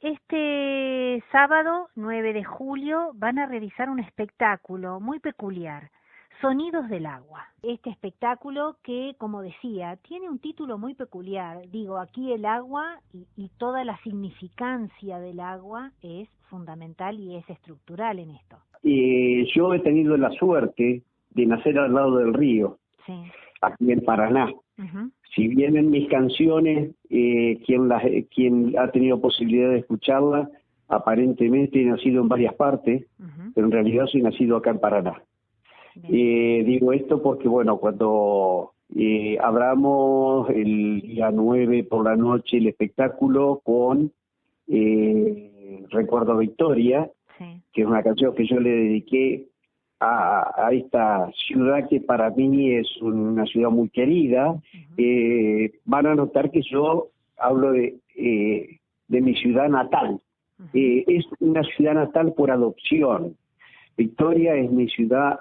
Este sábado 9 de julio van a realizar un espectáculo muy peculiar, Sonidos del Agua. Este espectáculo que, como decía, tiene un título muy peculiar. Digo, aquí el agua y toda la significancia del agua es fundamental y es estructural en esto. Yo he tenido la suerte de nacer al lado del río, Sí. aquí en Paraná. Uh-huh. Si bien en mis canciones, quien ha tenido posibilidad de escucharlas, aparentemente he nacido en varias partes, Uh-huh. pero en realidad soy nacido acá en Paraná. Digo esto porque, bueno, cuando abramos el día 9 por la noche el espectáculo con Recuerdo a Victoria, Sí. que es una canción que yo le dediqué a esta ciudad que para mí es una ciudad muy querida. Uh-huh. Van a notar que yo hablo de mi ciudad natal. Uh-huh. Es una ciudad natal por adopción. Victoria es mi ciudad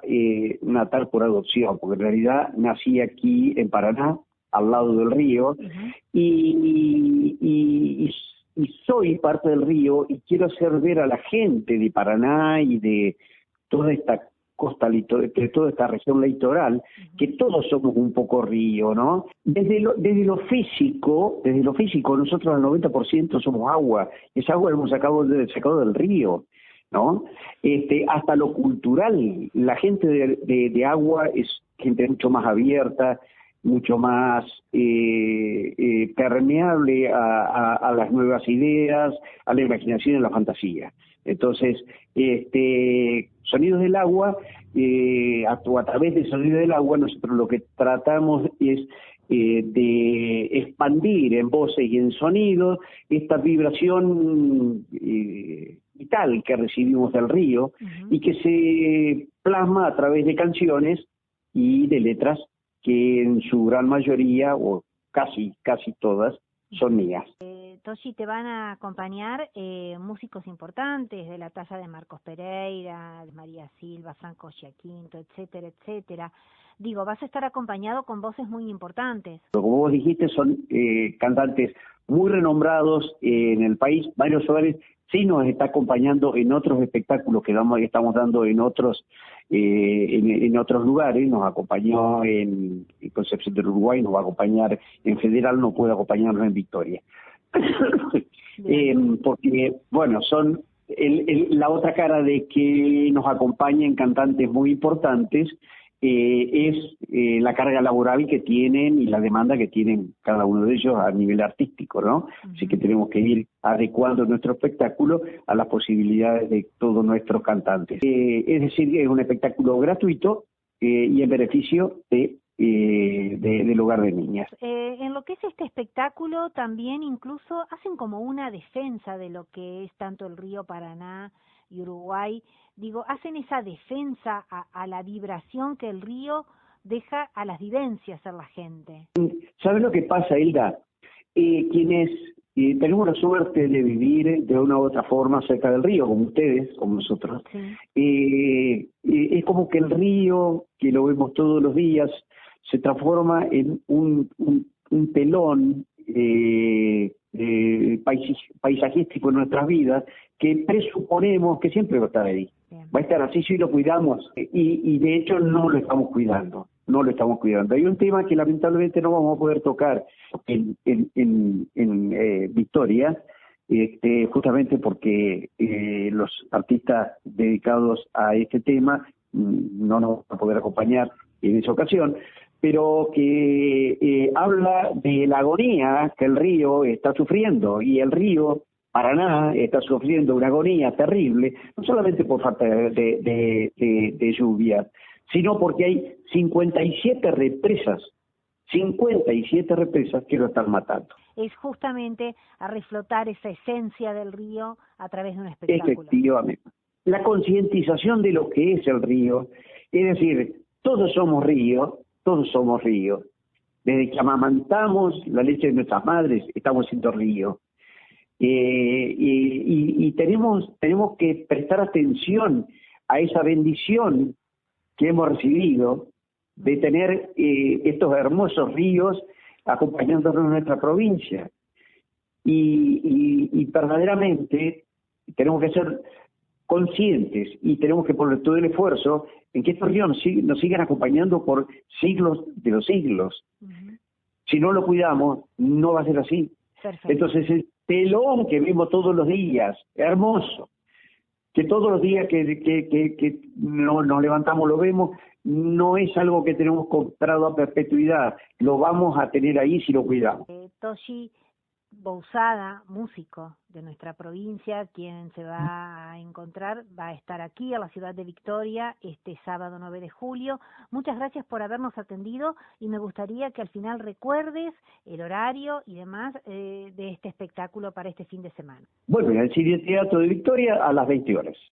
natal por adopción, porque en realidad nací aquí en Paraná, al lado del río, Uh-huh. y soy parte del río y quiero hacer ver a la gente de Paraná y de toda esta costa, de toda esta región litoral, que todos somos un poco río, ¿no? Desde lo físico, nosotros al 90% somos agua, esa agua la hemos sacado del río, ¿no? Hasta lo cultural, la gente de agua es gente mucho más abierta, mucho más permeable a las nuevas ideas, a la imaginación y a la fantasía. Entonces, Sonidos del Agua, a través de Sonidos del Agua, nosotros lo que tratamos es de expandir en voces y en sonidos esta vibración vital que recibimos del río. Uh-huh. Y que se plasma a través de canciones y de letras que en su gran mayoría, o casi todas, son mías. Toshi, te van a acompañar músicos importantes de la talla de Marcos Pereira, de María Silva, Franco Giaquinto, etcétera, etcétera. Digo, vas a estar acompañado con voces muy importantes. Como vos dijiste, son cantantes muy renombrados en el país. Mario Suárez sí nos está acompañando en otros espectáculos que estamos dando en otros lugares. Nos acompañó en Concepción del Uruguay, nos va a acompañar en Federal, no puede acompañarnos en Victoria. Porque, bueno, son la otra cara de que nos acompañan cantantes muy importantes. Es la carga laboral que tienen y la demanda que tienen cada uno de ellos a nivel artístico, ¿no? Uh-huh. Así que tenemos que ir adecuando nuestro espectáculo a las posibilidades de todos nuestros cantantes. Es decir, es un espectáculo gratuito y en beneficio del hogar de niñas. En lo que es este espectáculo también incluso hacen como una defensa de lo que es tanto el río Paraná y Uruguay. Digo, hacen esa defensa a la vibración que el río deja a las vivencias en la gente. ¿Sabes lo que pasa, Hilda? Quienes tenemos la suerte de vivir de una u otra forma cerca del río, como ustedes, como nosotros, sí. Es como que el río, que lo vemos todos los días, se transforma en un telón paisajístico en nuestras vidas, que presuponemos que siempre va a estar ahí. Bien. Va a estar así si lo cuidamos, y de hecho no lo estamos cuidando. Hay un tema que lamentablemente no vamos a poder tocar en Victoria, justamente porque los artistas dedicados a este tema no nos van a poder acompañar en esa ocasión, pero que habla de la agonía que el río está sufriendo, y el río Paraná está sufriendo una agonía terrible, no solamente por falta de lluvia, sino porque hay 57 represas que lo están matando. Es justamente a reflotar esa esencia del río a través de un espectáculo. Efectivamente. La concientización de lo que es el río, es decir, todos somos río. Desde que amamantamos la leche de nuestras madres, estamos siendo río. Y tenemos que prestar atención a esa bendición que hemos recibido de tener estos hermosos ríos acompañándonos en nuestra provincia. y verdaderamente tenemos que ser conscientes y tenemos que poner todo el esfuerzo en que estos ríos nos sigan acompañando por siglos de los siglos. Ujú. Si no lo cuidamos, no va a ser así. Perfecto. Entonces, el telón que vemos todos los días, hermoso, que todos los días que nos levantamos lo vemos, no es algo que tenemos comprado a perpetuidad, lo vamos a tener ahí si lo cuidamos. Toshi Bouzada, músico de nuestra provincia, quien se va a encontrar, va a estar aquí a la ciudad de Victoria este sábado 9 de julio. Muchas gracias por habernos atendido y me gustaría que al final recuerdes el horario y demás de este espectáculo para este fin de semana. Bueno, en el Cine Teatro de Victoria a las 20 horas.